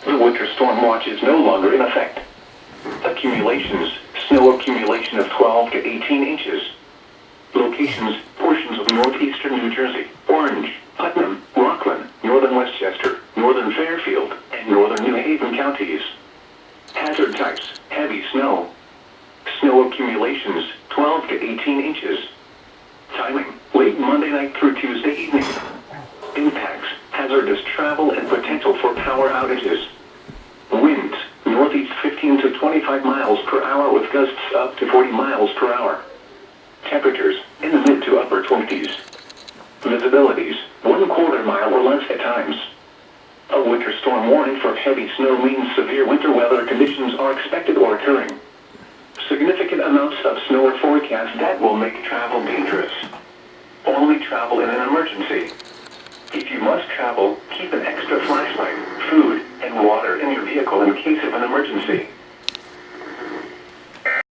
The winter storm watch is no longer in effect. Accumulations, snow accumulation of 12 to 18 inches. Locations, portions of northeastern New Jersey, Orange, Putnam, Rockland, northern Westchester, northern Fairfield, and northern New Haven counties. Hazard types, heavy snow. Snow accumulations, 12 to 18 inches. Timing, late Monday night through Tuesday evening. Impacts, hazardous travel and potential for power outages. Winds, northeast 15 to 25 miles per hour with gusts up to 40 miles per hour. Temperatures, in the mid to upper 20s. Visibilities, 1/4 mile or less at times. A winter storm warning for heavy snow means severe winter weather conditions are expected or occurring. Significant amounts of snow are forecast that will make travel dangerous. Only travel in an emergency. If you must travel, keep an extra flashlight, food, and water in your vehicle in case of an emergency.